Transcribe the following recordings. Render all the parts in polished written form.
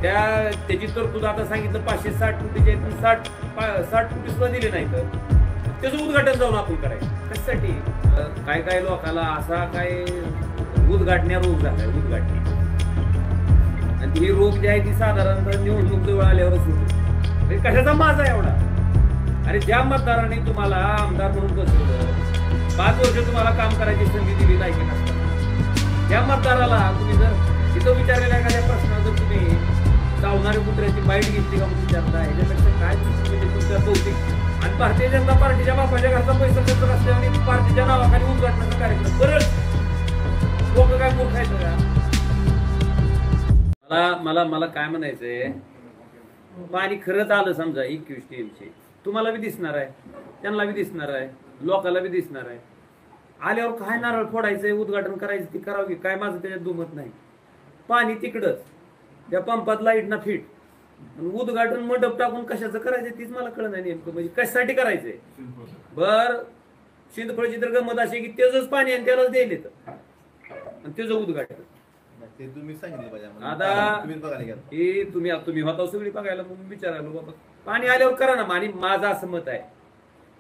त्याची तरतूद आता सांगितलं 560 कोटीचे 60 कोटी सुद्धा दिले नाही तर त्याचं उद्घाटन जाऊन आपण करायचं कशासाठी. काय काय लोकांना असा काय उद्घाटण्या रोग झालाय उद्घाटणी, आणि ही रोग जी आहे ती साधारणतः निवडणूक जवळ आल्यावरच होतो. कशाचा माझा एवढा. अरे ज्या मतदाराने तुम्हाला आमदार म्हणून बसवलं, 5 वर्ष तुम्हाला काम करायची संधी दिली नाही की नसताना, त्या मतदाराला तुम्ही जर तिथं विचारलेल्या एखाद्या प्रश्नात जर तुम्ही चावणाऱ्या कुत्र्याची बाईट घेतली का म्हणून विचारता, ह्याच्यापेक्षा काय म्हणजे तुमच्या कौतिक. आणि भारतीय जनता पार्टीच्या बापाच्या घरचा पैसा खर्च असते आणि पार्टीच्या नावाखाली उद्घाटनाचा कार्यक्रम बरंच लोक काय मूर्खायचं का. मला काय म्हणायचंय, पाणी खरंच आलं समजा 21 TMC, तुम्हाला बी दिसणार आहे, त्यांना बी दिसणार आहे, लोकांना बी दिसणार आहे. आल्यावर काय नारळ फोडायचंय, उद्घाटन करायचं ती करावं, काय माझं त्याच्यात दुमत नाही. पाणी तिकडच त्या पंपात लाईट ना फिट, उद्घाटन मंडप टाकून कशाचं करायचं तीच मला कळलं नाही नेमकं. म्हणजे कशासाठी करायचंय. बर शिंदफळची तर गमत अशी की त्याच पाणी आणि त्यालाच द्यायला येतं आणि त्याचं उद्घाटन तुम्ही सांगितलं पाहिजे. आता हे तुम्ही होता सगळी बघायला म्हणून विचारायला बाबा पाणी आल्यावर करा ना. आणि माझं असं मत आहे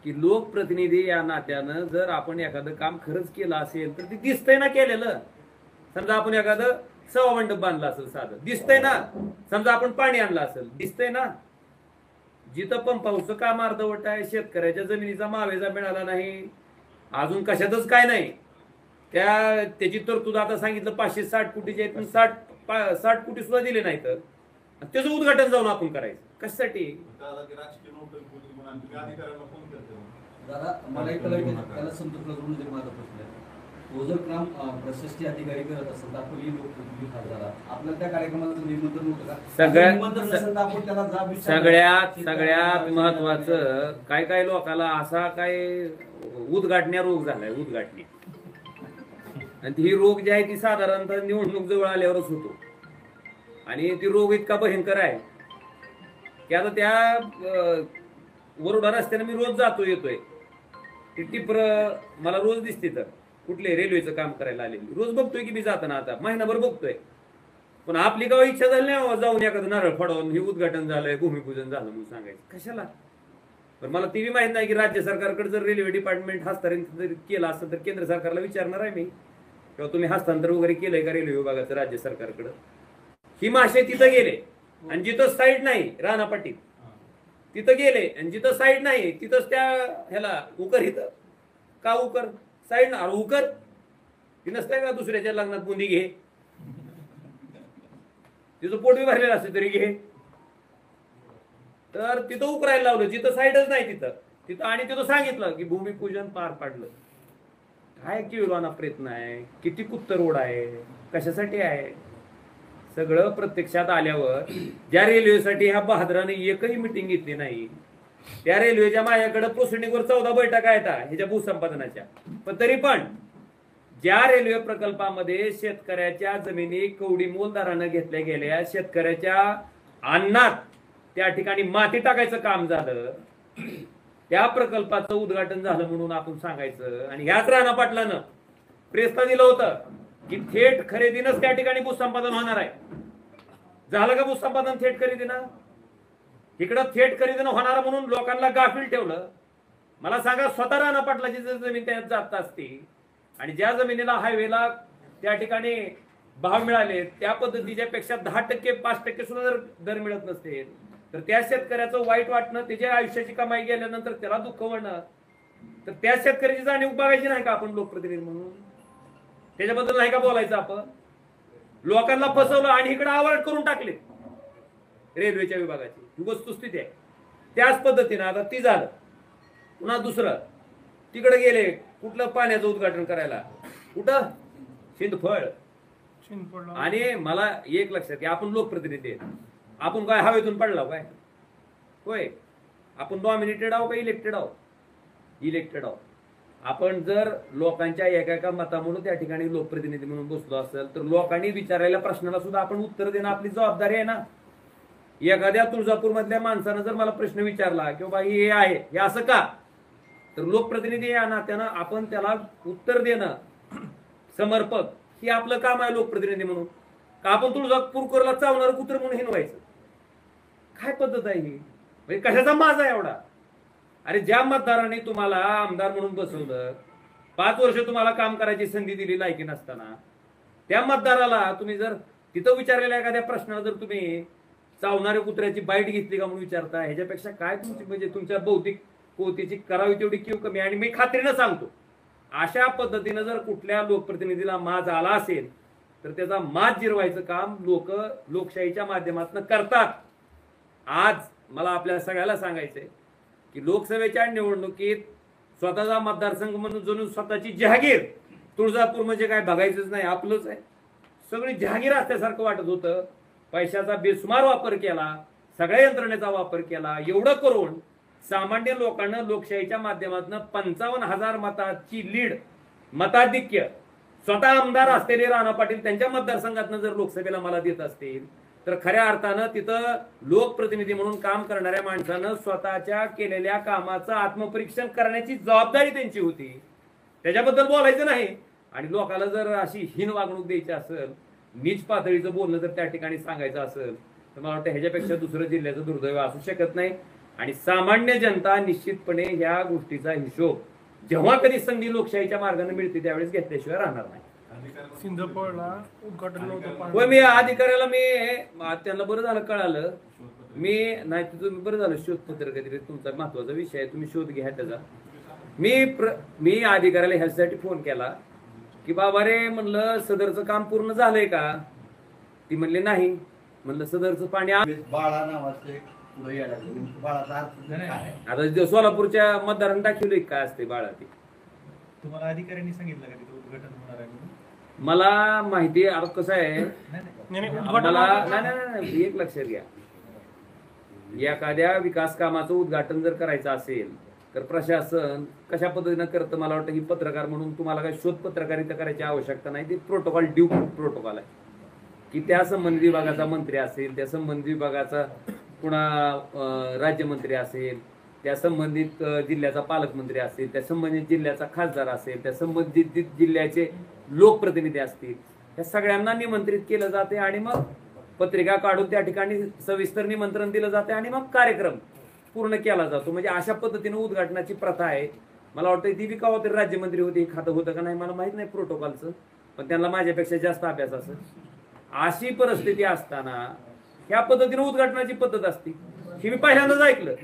की लोकप्रतिनिधी या नात्यानं जर आपण एखादं काम खरंच केलं असेल तर ते दिसतंय ना केलेलं. समजा आपण एखादं सवा मंडप बांधला असेल साधं दिसतंय ना. समजा आपण पाणी आणलं असेल दिसतंय ना. जिथं पंप हाऊसचं काम अर्धवट आहे, शेतकऱ्याच्या जमिनीचा मावेजा मिळाला नाही, अजून कशातच काय नाही, त्याची तरतूद आता सांगितलं 560 कोटीचे 60 कोटी सुद्धा दिले नाही तर त्याचं उद्घाटन जाऊन आपण करायचं कशासाठी. मला एक त्याला संतोष म्हणजे माझा प्रश्न आहे, तो जर काम प्रशस्ती अधिकारी करत असेल तर आपण लोकप्रतिनिधी खासदार आपल्या त्या कार्यक्रमाचं निमंत्रण होतं का. सगळ्यात महत्वाचं काय काय लोकांना असा काय उद्घाटण्या रोग झालाय उद्घाटणी, आणि ही रोग जी आहे ती साधारणतः निवडणूक जवळ आल्यावरच होतो. आणि ती रोग इतका भयंकर आहे की आता त्या वरोडा रस्त्याने मी रोज जातो येतोय, ती टिपर मला रोज दिसते. तर कुठले रेल्वेचं काम करायला आलेली रोज बघतोय की मी जाताना, आता महिनाभर बघतोय. पण आपली गाव इच्छा झाली नाही जाऊन एखादं नारळ फोडवून हे उद्घाटन झालंय भूमिपूजन झालं म्हणून सांगायचं कशाला. पण मला ती बी माहित नाही की राज्य सरकारकडे जर रेल्वे डिपार्टमेंट हस्तांतरित केलं असतं तर केंद्र सरकारला विचारणार आहे मी, किंवा तुम्ही हस्तांतर वगैरे केलंय का रेल्वे विभागाचं राज्य सरकारकडं. ही मासे तिथं गेले आणि जिथं साईड नाही राणापाटीत तिथं गेले, आणि जिथं साईड नाही तिथंच त्या ह्याला उकर इथं का उकर साईड ना उकर ती नसते का दुसऱ्याच्या लग्नात बुंदी घे, तिथं पोट बी भरलेलं असतं तरी घे. तर तिथं उकरायला लावलं जिथं साईडच नाही तिथं आणि तिथं सांगितलं की भूमिपूजन पार पाडलं. काय किलोना प्रयत्न आहे, किती कुत्तर रोड आहे, कशासाठी आहे. सगळं प्रत्यक्षात आल्यावर ज्या रेल्वेसाठी ह्या बहादराने एकही मिटिंग घेतली नाही, त्या रेल्वेच्या माझ्याकडे प्रोसिडिंगवर 14 बैठका आहेत ह्याच्या भूसंपादनाच्या. पण तरी पण ज्या रेल्वे प्रकल्पामध्ये शेतकऱ्याच्या जमिनी कवडी मोलदारानं घेतल्या गेल्या, शेतकऱ्याच्या अन्नात त्या ठिकाणी माती टाकायचं काम झालं, त्या प्रकल्पाचं उद्घाटन झालं म्हणून आपण सांगायचं. आणि ह्याच राणा पाटलानं प्रेसला दिलं होतं की थेट खरेदीनच त्या ठिकाणी भूसंपादन होणार आहे. झालं का भूसंपादन थेट खरेदीनं. इकडं थेट खरेदीनं होणार म्हणून लोकांना गाफील ठेवलं. मला सांगा स्वतः राणा पाटलाची जर जमीन त्यात जात असते आणि ज्या जमिनीला हायवेला त्या ठिकाणी भाव मिळाले त्या पद्धतीच्या पेक्षा 10% 5% सुद्धा जर दर मिळत नसते तर त्या शेतकऱ्याचं वाईट वाटणं, त्याच्या आयुष्याची कमाई गेल्यानंतर त्याला दुःख होणं, तर त्या शेतकऱ्याची जाणीव बघायची नाही का आपण लोकप्रतिनिधी म्हणून. त्याच्याबद्दल नाही का बोलायचं आपण. लोकांना फसवलं आणि इकडे आवाज करून टाकले रेल्वेच्या विभागाची. ही वस्तुस्थिती आहे. त्याच पद्धतीनं आता ती झालं. पुन्हा दुसरं तिकडे गेले कुठलं पाण्याचं उद्घाटन करायला, कुठं शिंदफळ. आणि मला एक लक्षात की आपण लोकप्रतिनिधी आहेत, आपण काय हवेतून पडला काय होय. आपण नॉमिनेटेड आहो का इलेक्टेड आहो. इलेक्टेड आहो. आपण जर लोकांच्या एका मतामुळे त्या ठिकाणी लोकप्रतिनिधी म्हणून बसलो असेल तर लोकांनी विचारायला प्रश्नाला सुद्धा आपण उत्तर देणं आपली जबाबदारी आहे ना. एखाद्या तुळजापूर मधल्या माणसानं जर मला प्रश्न विचारला की बाबा हे आहे हे असं का, तर लोकप्रतिनिधी या नात्यानं आपण त्याला उत्तर देणं समर्पक ही आपलं काम आहे लोकप्रतिनिधी म्हणून. का आपण तुळजापूरकरला चावणार कुत्र म्हणून हिनवायचं? काय पद्धत आहे ही? म्हणजे कशाचा माझा एवढा? अरे ज्या मतदाराने तुम्हाला आमदार म्हणून बसवलं, 5 वर्ष तुम्हाला काम करायची संधी दिली लायकी नसताना, त्या मतदाराला तुम्ही जर तिथं विचारलेल्या एखाद्या प्रश्नाला जर तुम्ही चावणाऱ्या कुत्र्याची बाईट घेतली का म्हणून विचारता, ह्याच्यापेक्षा काय तुमची म्हणजे तुमच्या बौद्धिक कोतीची करावी तेवढी किंवा कमी? आणि मी खात्रीनं सांगतो, अशा पद्धतीनं जर कुठल्या लोकप्रतिनिधीला माज आला असेल तर त्याचा माज जिरवायचं काम लोकशाहीच्या माध्यमातून करतात. आज मला आपल्या सगळ्याला सांगायचंय की लोकसभेच्या निवडणुकीत स्वतःचा मतदारसंघ म्हणून जणू स्वतःची जहागीर, तुळजापूर म्हणजे काय बघायचंच नाही, आपलंच आहे, सगळी जहागीर असल्यासारखं वाटत होतं. पैशाचा बेसुमार वापर केला, सगळ्या यंत्रणेचा वापर केला. एवढं करून सामान्य लोकांना लोकशाहीच्या माध्यमातून 55,000 मताची लीड, मताधिक्य स्वतः आमदार असलेले राणा पाटील त्यांच्या मतदारसंघातनं जर लोकसभेला मला देत असतील तर खऱ्या अर्थानं तिथं लोकप्रतिनिधी म्हणून काम करणाऱ्या माणसानं स्वतःच्या केलेल्या कामाचं आत्मपरीक्षण करण्याची जबाबदारी त्यांची होती. त्याच्याबद्दल बोलायचं नाही. आणि लोकांना जर अशी हीन वागणूक द्यायची असेल, नीच पातळीचं बोलणं जर त्या ठिकाणी सांगायचं असेल तर मला वाटतं ह्याच्यापेक्षा दुसरं जिल्ह्याचं दुर्दैव असू शकत नाही. आणि सामान्य जनता निश्चितपणे ह्या गोष्टीचा हिशोब जेव्हा कधी संधी लोकशाहीच्या मार्गाने मिळते त्यावेळेस घेतल्याशिवाय राहणार नाही. सिंधपळला उद्घाटन नव्हतं. होय, मी अधिकाऱ्याला त्यांना बरं झालं कळालं. नाही तुम्ही बरं झालं शोधपत्र काहीतरी तुमचा महत्वाचा विषय आहे, तुम्ही शोध घ्या त्याचा. मी अधिकाऱ्याला ह्यासाठी फोन केला की बाबा रे म्हणलं सदरचं काम पूर्ण झालंय का? ती म्हणले नाही. म्हणलं सदरचं पाणी बाळा नावाचं एक पुढे यायला लागलं. बाळाचा अर्थ काय? आता सोलापूरच्या मतदारांनी दाखवलंय काय असते बाळा ती? तुम्हाला अधिकाऱ्यांनी सांगितलं का तिथं उद्घाटन होणार आहे म्हणून? मला माहिती आहे. आता कसं आहे, नाही, नाही, उद्घाटन मला नव्हतं. नाही, एक लक्षात घ्या, एखाद्या विकास कामाचं उद्घाटन जर करायचं असेल तर प्रशासन कशा पद्धतीनं करतं? मला वाटतं की पत्रकार म्हणून तुम्हाला काही शोध पत्रकारिता करायची आवश्यकता नाही. ते प्रोटोकॉल ड्यू प्रोटोकॉल आहे की त्या संबंधित विभागाचा मंत्री असेल, त्या संबंधित विभागाचा पुन्हा राज्यमंत्री असेल, त्या संबंधित जिल्ह्याचा पालकमंत्री असेल, त्या संबंधित जिल्ह्याचा खासदार असेल, त्या संबंधित जिल्ह्याचे लोकप्रतिनिधी असतील, या सगळ्यांना निमंत्रित केलं जाते आणि मग पत्रिका काढून त्या ठिकाणी सविस्तर निमंत्रण दिलं जाते आणि मग कार्यक्रम पूर्ण केला जातो. म्हणजे अशा पद्धतीने उद्घाटनाची प्रथा आहे. मला वाटतं ती का होते राज्यमंत्री होते, खातं होतं का नाही मला माहित नाही प्रोटोकॉलचं, पण त्यांना माझ्यापेक्षा जास्त अभ्यास असेल. अशी परिस्थिती असताना ह्या पद्धतीने उद्घाटनाची पद्धत असते. हे मी पहिल्यांदाच ऐकलं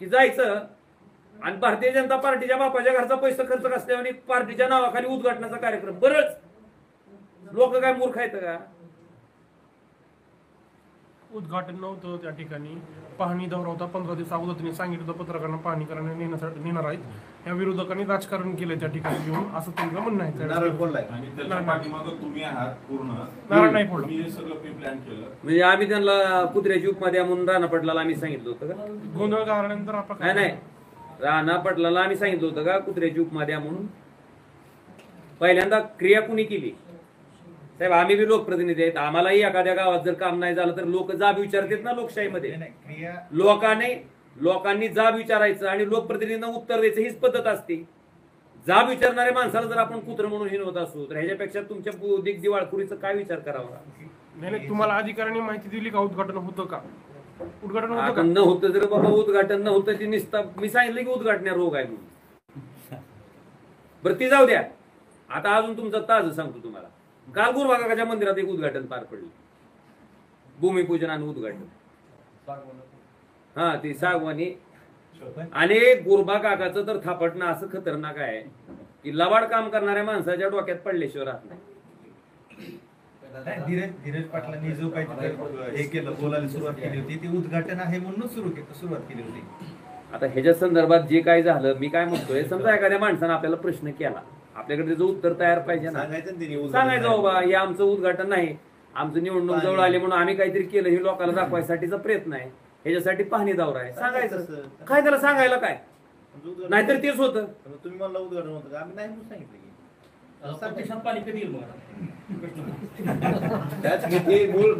की जायचं आणि भारतीय जनता पार्टीच्या बापाच्या घरचा पैसा खर्च असल्याने पार्टीच्या नावाखाली उद्घाटनाचा कार्यक्रम. बरंच लोक काय मूर्ख आहेत का? उद्घाटन नव्हतं त्या ठिकाणी, पाहणी दौरा होता. 15 दिवस अगोदर त्यांनी सांगितलं होतं पत्रकारांना पाहणी करायला नेणार आहेत. या विरोधकांनी राजकारण केलंय त्या ठिकाणी येऊन, असं त्यांचं म्हणणं आहे. नारळ फोडलाय. आणि त्याच्या पाठीमागं तुम्ही आहात पूर्ण. नारळ नाही फोडला. तुम्ही हे सगळं प्लॅन केलं. म्हणजे आम्ही त्यांना कुत्र्याची उपमा द्या म्हणून राणा पाटलाला आम्ही सांगितलं होतं का? गोंधळ घालल्यानंतर आपण नाही, राणा पाटलाला आम्ही सांगितलं होतं का कुत्र्याची उपमा द्या म्हणून? पहिल्यांदा क्रिया कुणी केली? साहेब आम्ही बी लोकप्रतिनिधी आहेत. आम्हालाही एखाद्या गावात जर काम नाही झालं तर लोक जाब विचारतात ना लोकशाहीमध्ये. लोकांनी जाब विचारायचं आणि लोकप्रतिनिधींना उत्तर द्यायचं, हीच पद्धत असते. जाब विचारणाऱ्या माणसाला जर आपण कुत्र म्हणून हिनवत असू तर ह्याच्यापेक्षा तुमच्या बौद्धिक दिवाळखोरीचा काय विचार करावा? नाही, तुम्हाला अधिकाऱ्यांनी माहिती दिली का उद्घाटन होतं का? उद्घाटन होतं का? न होतं जर बाबा उद्घाटन न होतं ती निस्ता मी सांगितलं की उद्घाटन रोग आहे म्हणून. बरं ती जाऊ द्या. आता अजून तुमचा ताज सांगतो तुम्हाला. काल गुरुबागाच्या मंदिरात एक उद्घाटन पार पडलं, भूमिपूजन आणि उद्घाटन. हा ती सागवानी. आणि गुरुबा काकाचं तर थापटणं असं खतरनाक आहे की लवाड काम करणाऱ्या माणसाच्या डोक्यात पडल्याशिवाय राहत नाही. धीरज पाटलांनी जो काही हे केलं, बोलायला सुरुवात केली होती, ती उद्घाटन आहे म्हणून सुरुवात केली होती. आता ह्याच्या संदर्भात जे काय झालं, मी काय म्हणतोय, समजा एखाद्या माणसानं आपल्याला प्रश्न केला, आपल्याकडे त्याचं उत्तर तयार पाहिजे ना. सांगायचं बाबा हे आमचं उद्घाटन नाही, आमचं निवडणूक जवळ आली म्हणून आम्ही काहीतरी केलं, हे लोकांना दाखवायसाठीचा प्रयत्न आहे, ह्याच्यासाठी पाहणी दौरा आहे. सांगायचं काय, त्याला सांगायला काय? नाहीतर तेच होतं. तुम्ही मला उद्घाटन होतं का? आम्ही नाही म्हणून सांगितलं की पाणी कधी येईल मग?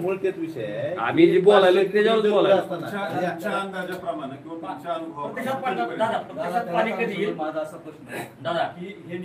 मूळ तेच विषय आहे. आम्ही जे बोलायला त्याच्यावर बोलायला तुमच्या अंदाजाप्रमाणे किंवा तुमच्या प्रत्यक्षात पाणी अनुभवाप्रमाणे कधी येईल? माझा असा प्रश्न आहे दादा की हे